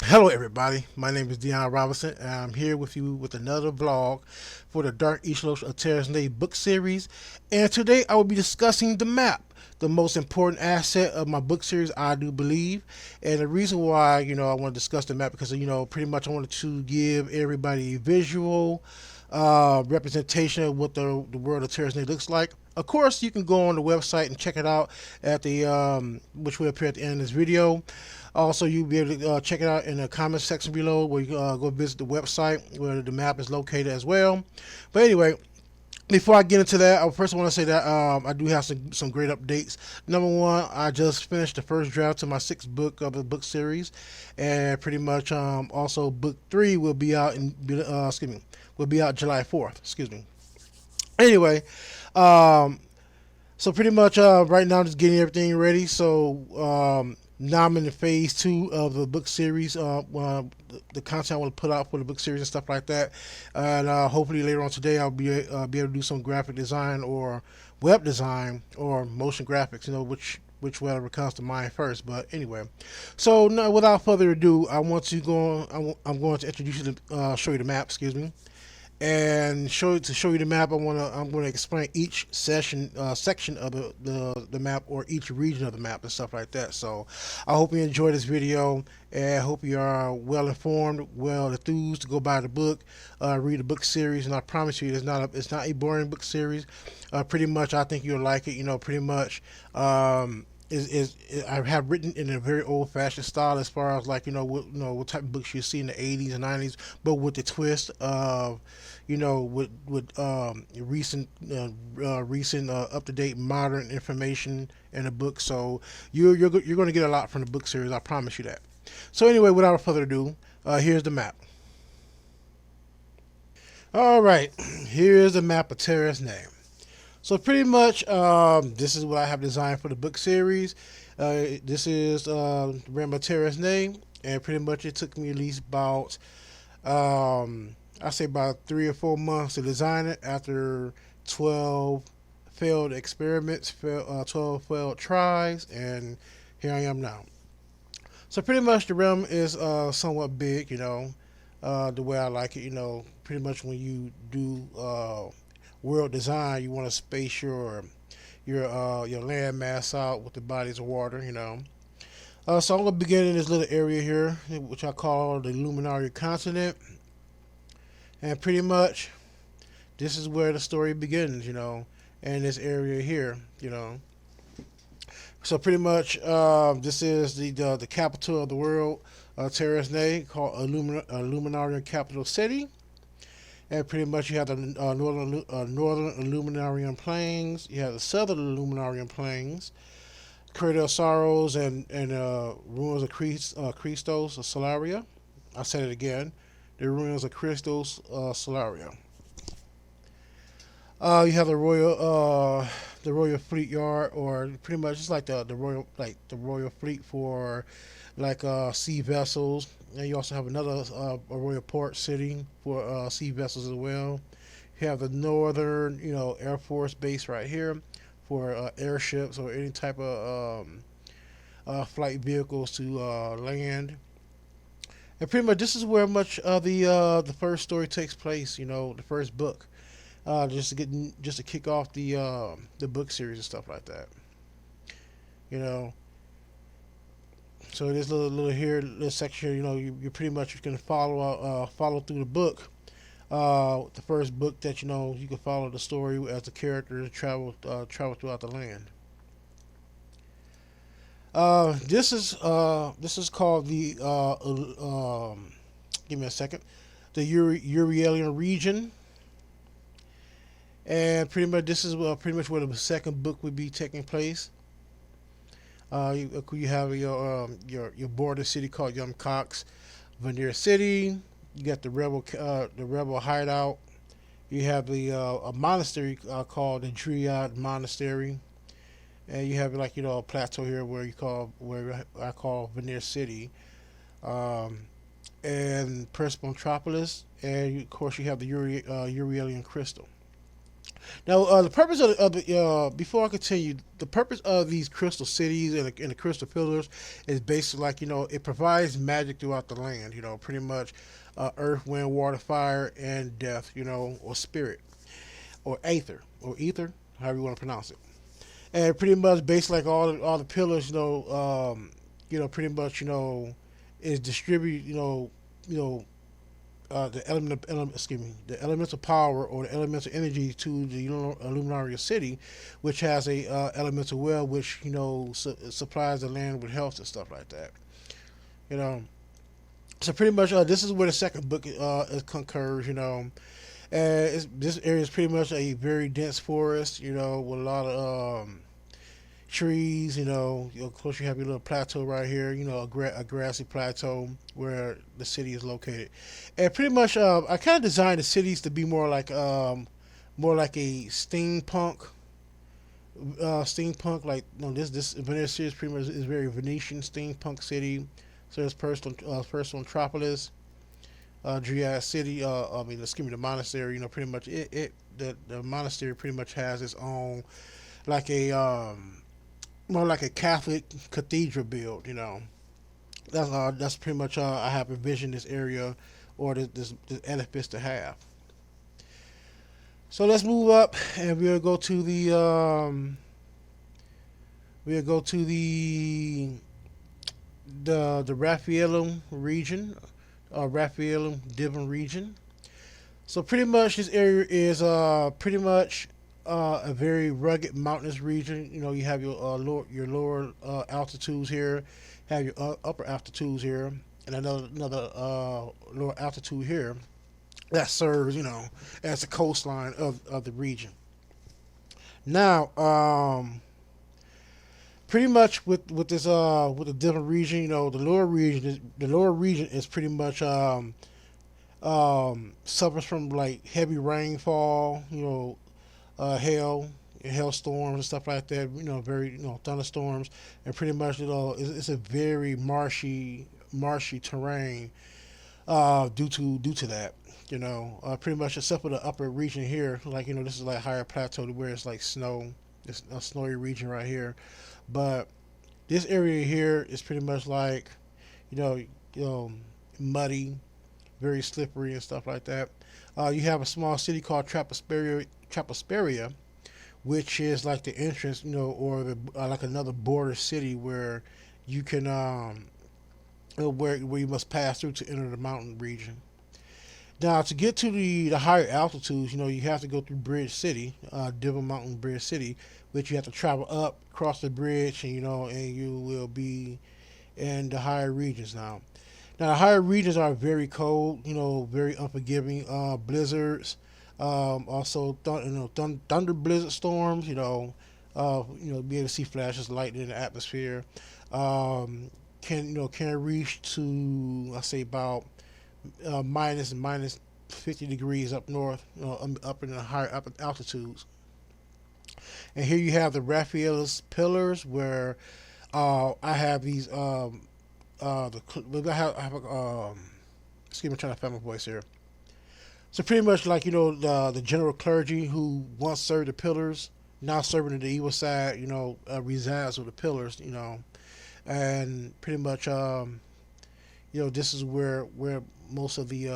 Hello, everybody. My name is Dion Robinson, and I'm here with you with another vlog for the Dark Ichalocha Book Series. And today I will be discussing the map, the most important asset of my book series, I do believe. And the reason why, I want to discuss the map because, pretty much I wanted to give everybody a visual representation of what the world of Terres looks like. Of course, you can go on the website and check it out at the which will appear at the end of this video. Also, you'll be able to check it out in the comments section below, where you go visit the website where the map is located as well. But anyway, before I get into that, I first want to say that I do have some great updates. Number one, I just finished the first draft to my sixth book of the book series, and pretty much also book three will be out will be out July 4th. Excuse me. Anyway, um, so pretty much right now I'm just getting everything ready. So now I'm in the phase two of the book series. The content I want to put out for the book series and stuff like that. And hopefully later on today I'll be able to do some graphic design or web design or motion graphics. Which whatever comes to mind first. But anyway, so now without further ado, I want to go. I'm going to introduce you to show you the map. Excuse me, and show you the map. I'm gonna explain each section of the map, or each region of the map and stuff like that. So I hope you enjoy this video, and I hope you are well informed, well enthused to go buy the book, read the book series, and I promise you it's not a boring book series. Pretty much I think you'll like it. Pretty much. Is I have written in a very old fashioned style, as far as like what type of books you see in the 80s and 90s, but with the twist of with recent up to date modern information in the book. So you're going to get a lot from the book series. I promise you that. So anyway, without further ado, here's the map. All right, here's the map of Terra's name. So pretty much, this is what I have designed for the book series. This is Rainbow Terra's name, and pretty much it took me at least about, I say about 3 or 4 months to design it after 12 failed experiments, 12 failed tries, and here I am now. So pretty much the realm is somewhat big, the way I like it. Pretty much when you do world design, you want to space your land mass out with the bodies of water. So I'm gonna begin in this little area here, which I call the Luminary Continent, and pretty much this is where the story begins. In this area here. So pretty much, this is the capital of the world, Terres, called Illuminarian Capital City. And pretty much you have the northern Illuminarian Plains, you have the southern Illuminarian Plains, Crater of Sorrows, and ruins of Christos, Solaria. I said it again, the ruins of Christos, Solaria. You have the Royal Fleet Yard, or pretty much it's like the Royal Fleet for like sea vessels. And you also have another a Royal Port City for sea vessels as well. You have the Northern, Air Force Base right here for airships or any type of flight vehicles to land. And pretty much this is where much of the first story takes place. The first book, just to kick off the book series and stuff like that. You know, so this little here, little section, you pretty much can follow through the book. The first book that you can follow the story as the characters travel throughout the land. This is called the give me a second, the Urielian region, and pretty much this is pretty much where the second book would be taking place. You have your border city called Yum Cox, Veneer City. You got the rebel hideout. You have the a monastery called the Dryad Monastery, and you have like a plateau here where I call Veneer City, um, and Persepontropolis, and of course you have the Urielian Crystal. Now, the purpose before I continue, the purpose of these crystal cities and the crystal pillars is basically like, it provides magic throughout the land. Pretty much, earth, wind, water, fire, and death. Or spirit, or ether, however you want to pronounce it. And pretty much, basically, like all the pillars, pretty much, is distributed, you know, the elemental power or the elemental energy to the Illuminaria city, which has a elemental well, which supplies the land with health and stuff like that. You know, so pretty much this is where the second book concurs. And this area is pretty much a very dense forest. With a lot of trees. Of course, you have your little plateau right here. A grassy plateau where the city is located, and pretty much, I kind of designed the cities to be more like a steampunk. Like, this Venice series pretty much is very Venetian steampunk city. So there's personal Metropolis, Dryad City. The monastery. Pretty much the monastery pretty much has its own, like a more like a Catholic cathedral build. That's pretty much I have envisioned this area or this edifice to have. So let's move up and we'll go to the Raffaellum region, Raffaellum Divin region. So pretty much this area is pretty much a very rugged mountainous region. You have your lower altitudes here, have your upper altitudes here, and another lower altitude here that serves as the coastline of the region. Now, pretty much with this with the different region, the lower region is pretty much suffers from like heavy rainfall, hail, hailstorms and stuff like that. Very thunderstorms, and pretty much it's a very marshy terrain due to that. Pretty much except for the upper region here, like this is like higher plateau to where it's like snow. It's a snowy region right here, but this area here is pretty much like you know you know muddy, very slippery and stuff like that. You have a small city called Traposperia, which is like the entrance, or like another border city where you can where you must pass through to enter the mountain region. Now, to get to the higher altitudes, you have to go through Bridge City, Devil Mountain Bridge City, which you have to travel up, cross the bridge, and you will be in the higher regions now. Now, the higher regions are very cold, very unforgiving. Blizzards, also thunder blizzard storms. Be able to see flashes of lightning in the atmosphere. Can reach to, I say, about minus 50 degrees up north, up in the higher up altitudes. And here you have the Raphael's pillars, where I have these I have excuse me, I'm trying to find my voice here. So pretty much like the general clergy who once served the pillars, now serving to the evil side, resides with the pillars, and pretty much this is where most of the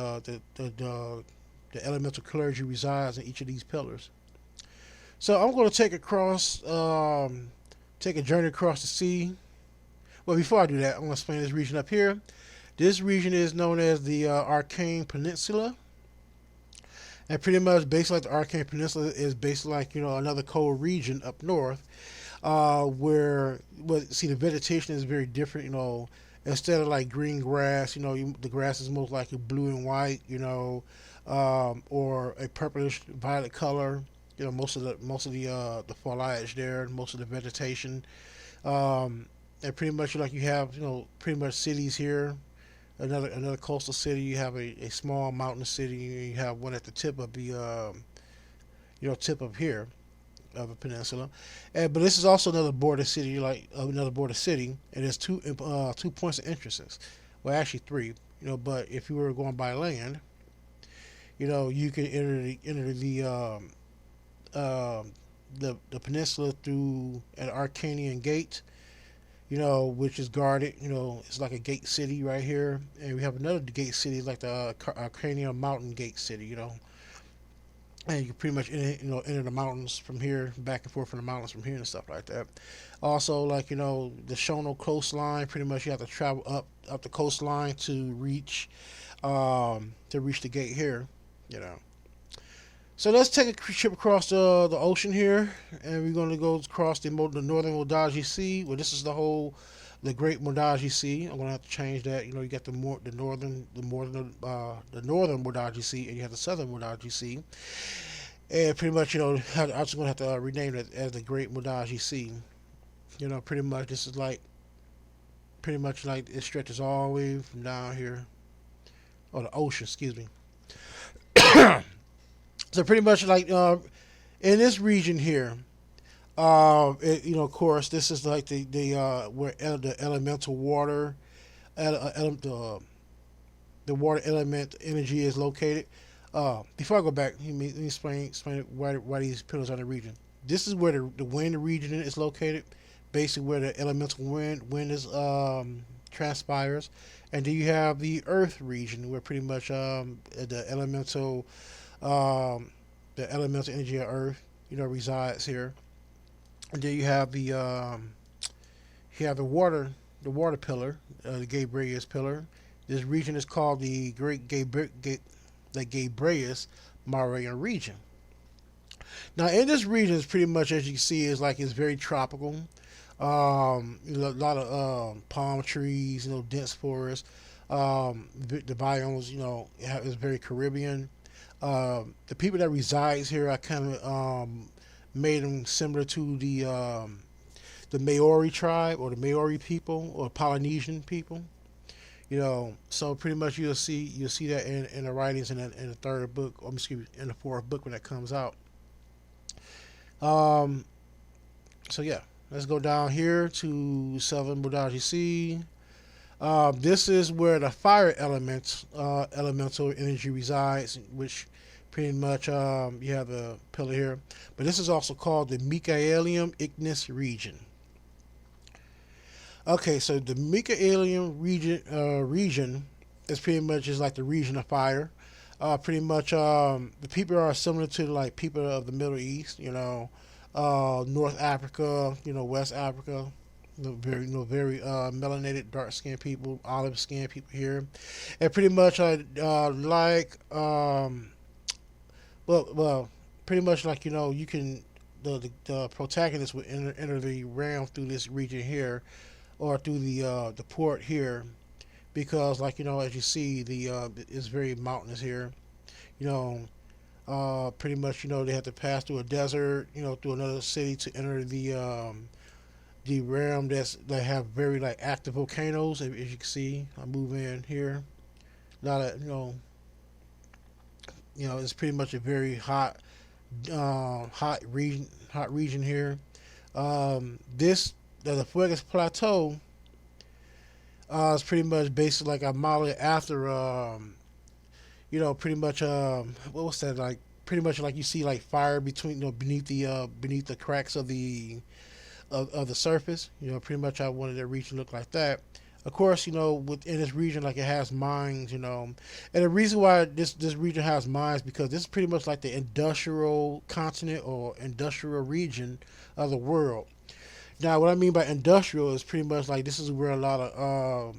elemental clergy resides in each of these pillars. So I'm going to take a journey across the sea. Well, before I do that, I'm going to explain this region up here. This region is known as the Arcane Peninsula, and pretty much basically like the Arcane Peninsula is basically like another cold region up north, where see the vegetation is very different. Instead of like green grass, the grass is most likely blue and white, or a purplish violet color. Most of the foliage there, most of the vegetation, and pretty much like you have pretty much cities here. Another coastal city. You have a small mountain city. You have one at the tip of the tip of here of a peninsula, but this is also another border city, like another border city, and there's two points of entrances. Well, actually three. But if you were going by land, you can enter the the peninsula through an Arcanian gate, which is guarded. It's like a gate city right here, and we have another gate city like the Arcanian Mountain Gate City. And you can pretty much enter the mountains from here, back and forth from the mountains from here and stuff like that. Also, like the Shono coastline, pretty much you have to travel up the coastline to reach the gate here. You know. So let's take a trip across the ocean here, and we're going to go across the northern Modaji Sea. Well, this is the Great Modaji Sea. I'm going to have to change that. You got the northern Modaji Sea, and you have the southern Modaji Sea. And pretty much, I'm just going to have to rename it as the Great Modaji Sea. Pretty much this is pretty much like it stretches all the way from down here, or the ocean, excuse me. So pretty much like in this region here, of course, this is like the where the elemental water, the water element energy is located. Before I go back, let me explain why these pillars are in the region. This is where the wind region is located, basically where the elemental wind is transpires, and then you have the earth region where pretty much um, the elemental energy of earth resides here, and then you have the water pillar, the Gabriel's pillar. This region is called the the Gabriel's Marian region. Now, in this region, is pretty much as you can see, is like it's very tropical. A lot of palm trees, dense forest. The biomes, is very Caribbean. The people that resides here, I kind of made them similar to the Maori tribe or the Maori people or Polynesian people. So pretty much you'll see that in the writings in the third book, or excuse me, in the fourth book when that comes out. Um, so yeah, let's go down here to Southern Bodaji Sea. This is where the fire elemental energy resides, which pretty much you have a pillar here. But this is also called the Michaelium Ignis region. Okay, so the Michaelium region is pretty much is like the region of fire. Pretty much the people are similar to like people of the Middle East, North Africa, West Africa, very melanated, dark skinned people, olive skinned people here, and pretty much like well, pretty much like you can the protagonist would enter the realm through this region here, or through the port here, because like as you see it's very mountainous here, you know. Pretty much, they have to pass through a desert, through another city to enter the realm that have very like active volcanoes. As you can see, I move in here. A lot of it's pretty much a very hot region here. This the Fuegas Plateau is pretty much based like a model after pretty much what was that like? Pretty much like you see like fire between beneath the cracks of the surface. Pretty much I wanted that region to look like that. Of course, within this region, like it has mines, and the reason why this region has mines because this is pretty much like the industrial continent or industrial region of the world. Now, what I mean by industrial is pretty much like this is where a lot of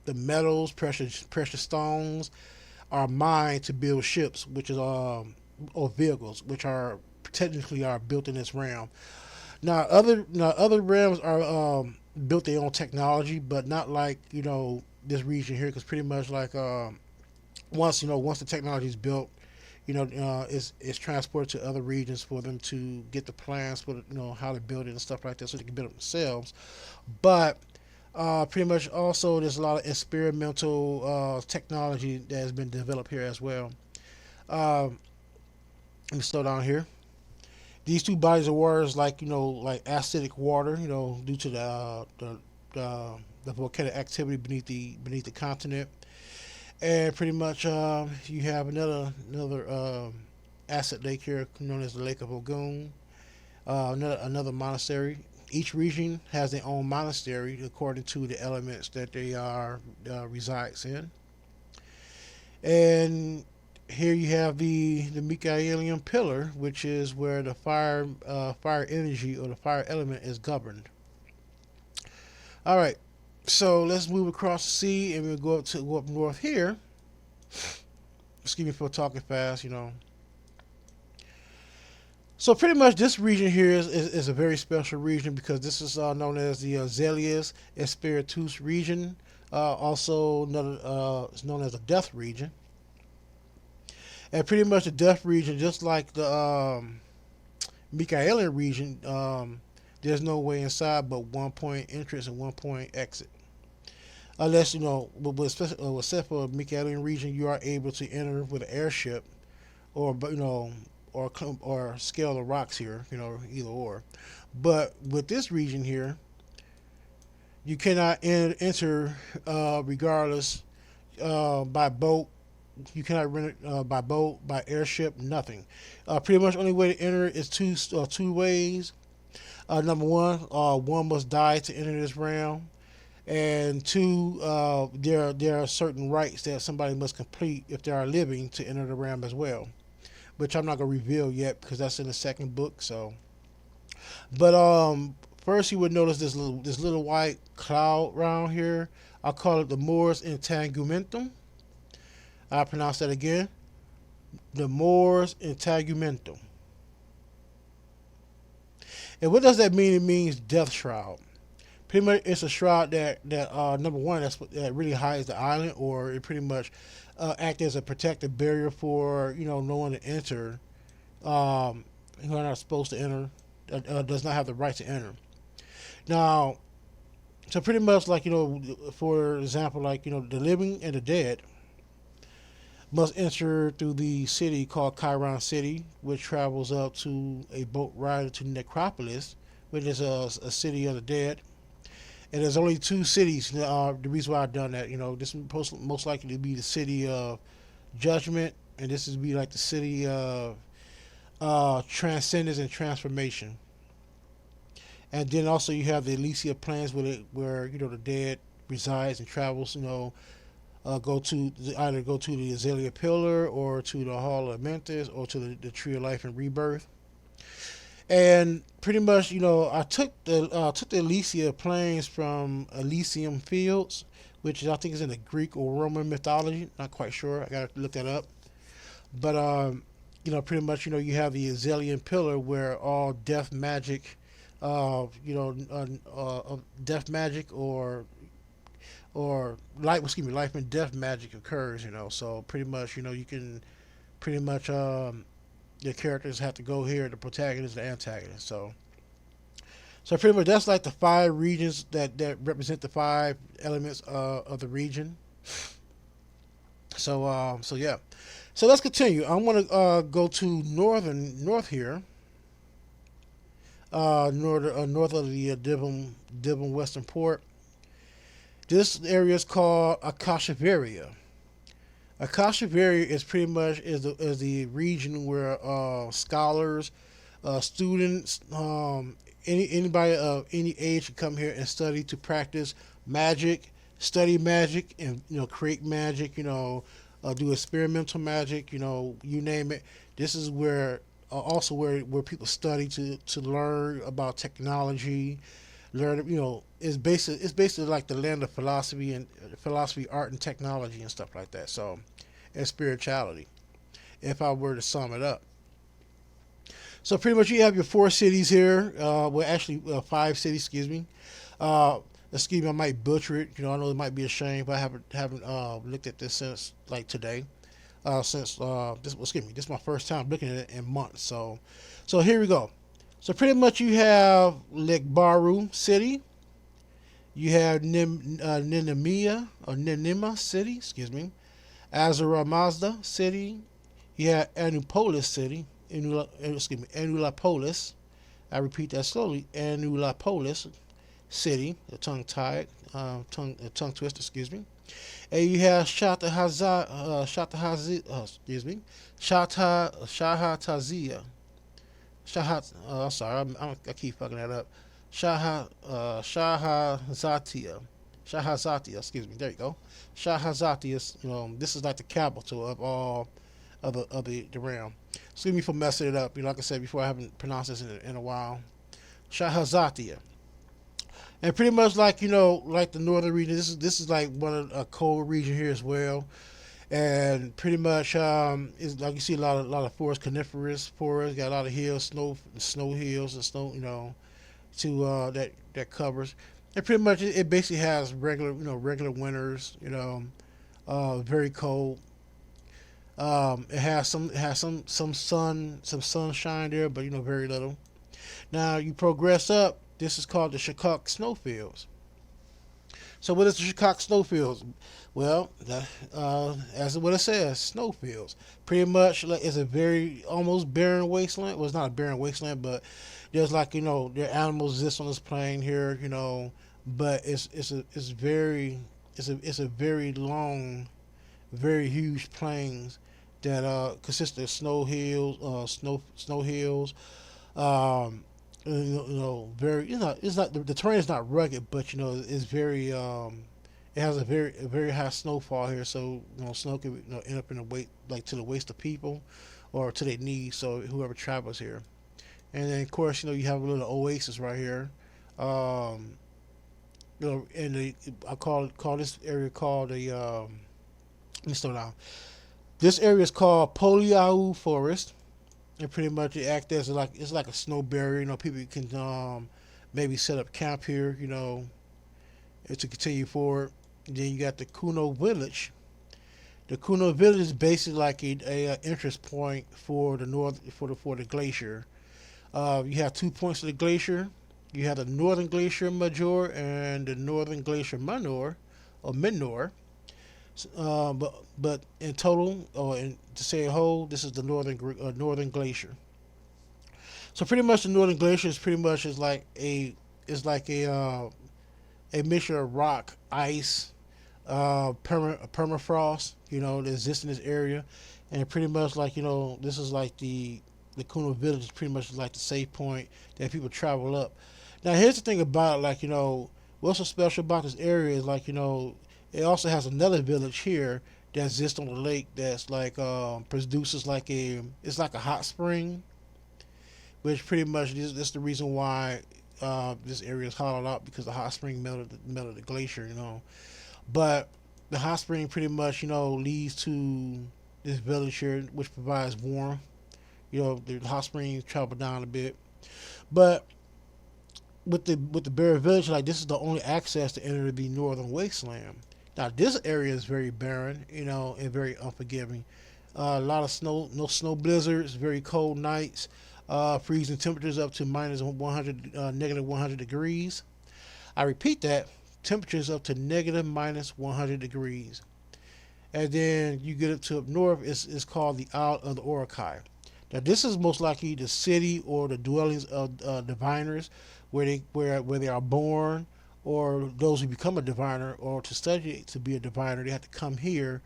the metals, precious stones, are mined to build ships, which is or vehicles, which are technically are built in this realm. Now other realms are built their own technology, but not like this region here, because pretty much like once the technology is built, it's transported to other regions for them to get the plans for how to build it and stuff like that, so they can build it themselves. But pretty much also there's a lot of experimental technology that has been developed here as well. Um, Let me slow down here. These two bodies of water is like like acidic water, due to the volcanic activity beneath the continent, and pretty much you have another asset lake here known as the Lake of Ogun. Another monastery. Each region has their own monastery according to the elements that they are resides in. And here you have the Michaelian pillar, which is where the fire energy or the fire element is governed. All right, so let's move across the sea and we'll go up north here. Excuse me for talking fast, you know. So pretty much this region here is a very special region because this is known as the Zelius Espiritus region. Also another, it's known as the death region. And pretty much the death region, just like the Michaelian region, there's no way inside but 1 point entrance and 1 point exit. Unless, you know, except for Michaelian region, you are able to enter with an airship or, you know, or scale the rocks here, you know, either or. But with this region here, you cannot enter regardless by boat. You cannot rent it by boat, by airship, nothing. Pretty much only way to enter is two ways. Number one, one must die to enter this realm, and two, there are certain rites that somebody must complete if they are living to enter the realm as well, which I'm not gonna reveal yet because that's in the second book. So, but first you would notice this little white cloud around here. I call it the Mors Integumentum. I pronounce that again. The Mors Integumentum. And what does that mean? It means death shroud. Pretty much, it's a shroud that number one that really hides the island, or it pretty much act as a protective barrier for no one to enter, who are not supposed to enter, does not have the right to enter. Now, so pretty much like for example, like the living and the dead must enter through the city called Chiron City, which travels up to a boat ride to Necropolis, which is a city of the dead. And there's only two cities. The reason why I've done that, this is most likely to be the city of Judgment, and this is be like the city of Transcendence and Transformation. And then also you have the Elysia Plains where the dead resides and travels. Go to either go to the Azalea Pillar or to the Hall of Mentis or to the Tree of Life and Rebirth. And pretty much, I took the Elysia Plains from Elysium Fields, which I think is in the Greek or Roman mythology. Not quite sure. I gotta look that up. But pretty much, you have the Azalean Pillar where all death magic, death magic or life and death magic occurs. So pretty much, you can pretty much your characters have to go here, the protagonist, the antagonist. So pretty much that's like the 5 regions that represent the 5 elements of the region. So yeah. So let's continue. I want to go to north here, north of the Dibham Western Port. This area is called Akashaveria. Akashaveria is pretty much is the region where scholars, students, anybody of any age can come here and study to practice magic, study magic, and create magic. Do experimental magic. You name it. This is where also where people study to learn about technology. Learn, it's basically like the land of philosophy and art and technology and stuff like that. So, and spirituality, if I were to sum it up. So pretty much you have your 4 cities here. Well, actually 5 cities. Excuse me, I might butcher it. I know it might be a shame, but I haven't looked at this since like today. This is my first time looking at it in months. So here we go. So pretty much you have Legbaru City, you have Ninima City, Azura Mazda City, you have Anupolis City, Anulapolis. I repeat that slowly, Anulapolis City, a tongue twister, And you have excuse me, Shahatazia. Sorry, I keep fucking that up. Shahazatia. Shahazatia, excuse me. There you go. Shahazatia is, this is like the capital of all of the realm. Excuse me for messing it up. Like I said before, I haven't pronounced this in a while. Shahazatia. And pretty much like like the northern region, this is like one of a cold region here as well. And pretty much is like you see a lot of forest, coniferous forest, got a lot of hills, snow hills and snow, to that covers. And pretty much it basically has regular winters, very cold. It has some sunshine there, but very little. Now you progress up. This is called the Chicago snowfields. So what is the Chicago snowfields? Well, as what it says, snowfields. Pretty much like it's a very almost barren wasteland. Well, it's not a barren wasteland, but there's like there are animals exist on this plane here. But it's a very long, very huge plains that consist of snow hills. Um, very it's not the terrain is not rugged, but it's very it has a very high snowfall here, so snow can end up in the weight like to the waist of people or to their knees. So whoever travels here, and then of course you have a little oasis right here. Um, and I call this area called a let me slow down. This area is called Poliau Forest, and pretty much it acts as like it's like a snow barrier. People can maybe set up camp here. To continue forward. And then you got the Kuno Village. The Kuno Village is basically like a interest point for the north for the glacier. You have 2 points of the glacier. You have the northern glacier major and the northern glacier minor or minor. But in total, or to say a whole, this is the northern glacier. So pretty much the northern glacier is pretty much a mixture of rock, ice, permafrost. That exists in this area, and pretty much like this is like the Kuno Village is pretty much like the safe point that people travel up. Now here's the thing about what's so special about this area is it also has another village here that exists on the lake that's like produces it's like a hot spring, which pretty much is the reason why this area is hollowed out because the hot spring melted the glacier. But the hot spring pretty much leads to this village here, which provides warmth. The hot springs travel down a bit, but with the Bear Village, like this is the only access to enter the northern wasteland. Now this area is very barren, and very unforgiving. A lot of snow, no snow blizzards, very cold nights, freezing temperatures up to minus 100, negative 100 degrees. I repeat that, temperatures up to negative minus 100 degrees. And then you get up north, it's called the Isle of the Orakai. Now this is most likely the city or the dwellings of diviners, where they are born, or those who become a diviner, or to study to be a diviner, they have to come here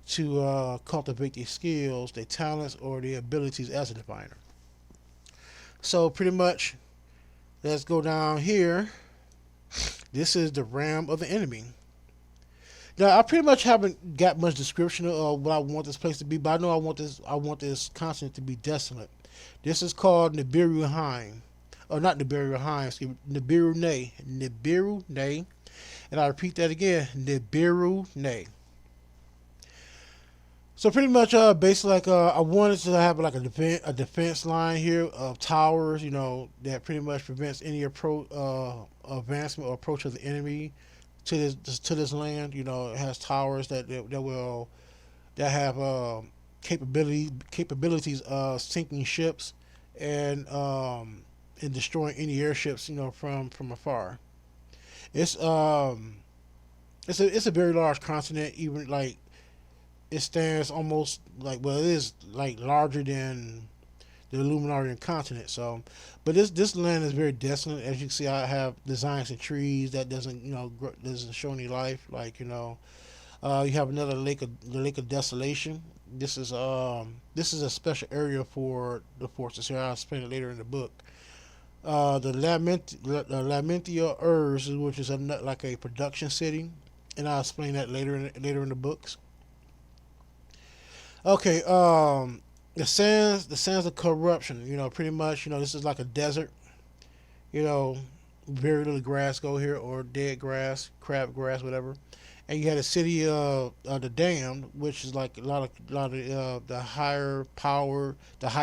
to cultivate their skills, their talents, or their abilities as a diviner. So pretty much, let's go down here. This is the realm of the enemy. Now I pretty much haven't got much description of what I want this place to be, but I know I want this continent to be desolate. This is called Nibiru Heim. Or not Nibiru Heim, excuse me, Nibiru Ne. And I repeat that again, Nibiru Ne. So pretty much, basically, I wanted to have like a defense line here of towers, that pretty much prevents any advancement or approach of the enemy to this land. It has towers that have capabilities of sinking ships and destroying any airships, from afar. It's it's a very large continent, even like it stands almost like, well, it is like larger than the Illuminarian continent. So, but this land is very desolate. As you can see, I have designs and trees that doesn't show any life. You have another the Lake of Desolation. This is a special area for the forces here. I'll explain it later in the book. The Lamentia Urs, which is like a production city, and I'll explain that later in the books. Okay, the sands of corruption. Pretty much. This is like a desert. You know, very little grass go here, or dead grass, crab grass, whatever. And you had a city of the damned, which is like a lot of the high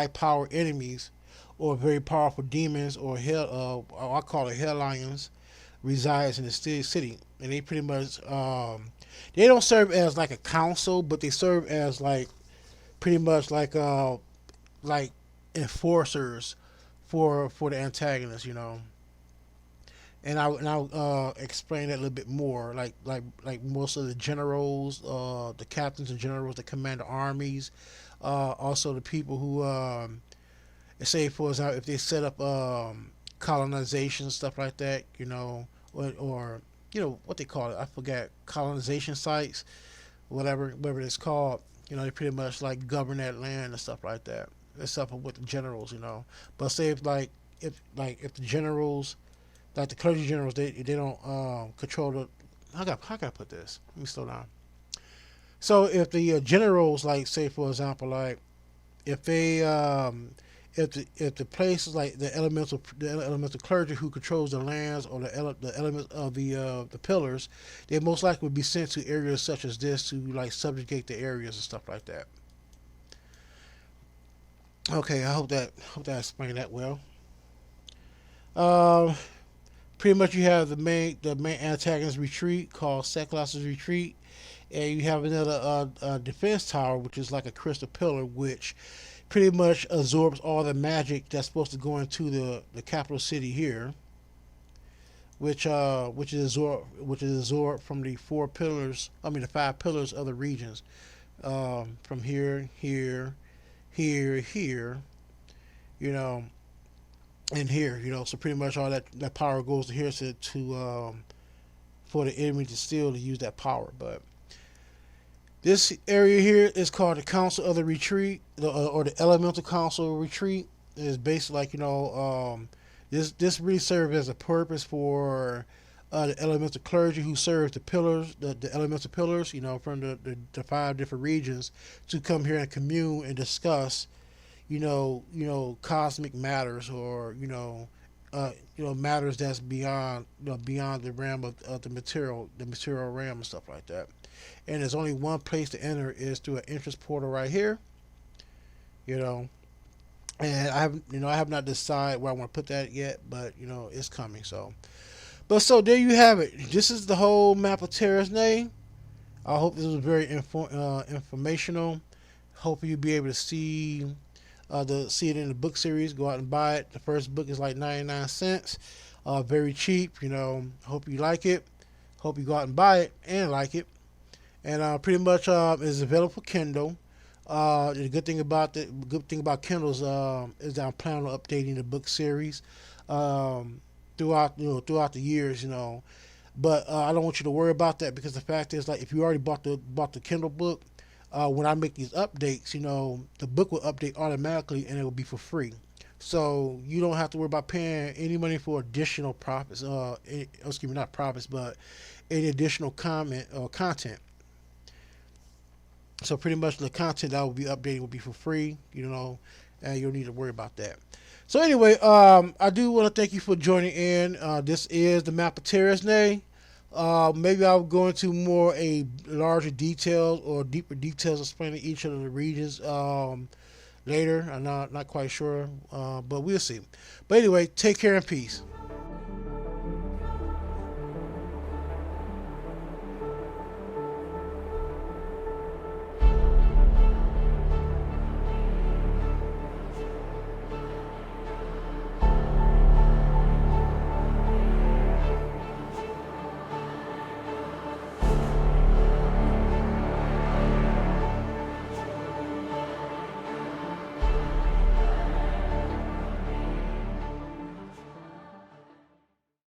power enemies, or very powerful demons, or hell. I call it hell lions, resides in the city, and they pretty much they don't serve as like a council, but they serve as like pretty much like enforcers for the antagonists. And I'll explain that a little bit more. Like most of the generals, the captains and generals that command the armies, also the people who, say for example, if they set up colonization stuff like that, or what they call it, I forget, colonization sites, whatever it's called. They pretty much like govern that land and stuff like that. Except for with the generals. But say if the generals, like the clergy generals, they don't control the. How can I put this? Let me slow down. So if the generals, like say for example, like if they if the place is like the elemental clergy who controls the lands, or the elements of the pillars, they most likely would be sent to areas such as this to like subjugate the areas and stuff like that. Okay, I hope that explained that well. Um, Pretty much you have the main antagonist retreat called Seklas's retreat, and you have another defense tower, which is like a crystal pillar, which pretty much absorbs all the magic that's supposed to go into the capital city here, which is absorbed from the four pillars. I mean the five pillars of the regions. From here, here, here. You know, and here. So pretty much all that power goes to here to for the enemy to steal to use that power. But this area here is called the Council of the Retreat, or the Elemental Council Retreat. Is basically like this really serves as a purpose for the elemental clergy who serve the pillars, the elemental pillars, from the five different regions, to come here and commune and discuss, cosmic matters, or matters that's beyond the realm of the material realm and stuff like that. And there's only one place to enter, is through an entrance portal right here. You know, and I have not decided where I want to put that yet, but it's coming. So there you have it. This is the whole map of Terres name. I hope this was very informational. Hope you'll be able to see it in the book series. Go out and buy it. The first book is like 99 cents. Very cheap. Hope you like it. Hope you go out and buy it and like it. And pretty much is available for Kindle. The good thing about Kindles is that I'm planning on updating the book series throughout the years. But I don't want you to worry about that, because the fact is, like, if you already bought the Kindle book, when I make these updates, the book will update automatically, and it will be for free. So you don't have to worry about paying any money for additional profits. Excuse me, not profits, but any additional comment or content. So pretty much the content that will be updated will be for free, and you don't need to worry about that. So anyway, I do want to thank you for joining in. This is the map of Terresne. Maybe I'll go into more a larger details or deeper details explaining each of the regions later. I'm not quite sure, but we'll see. But anyway, take care and peace.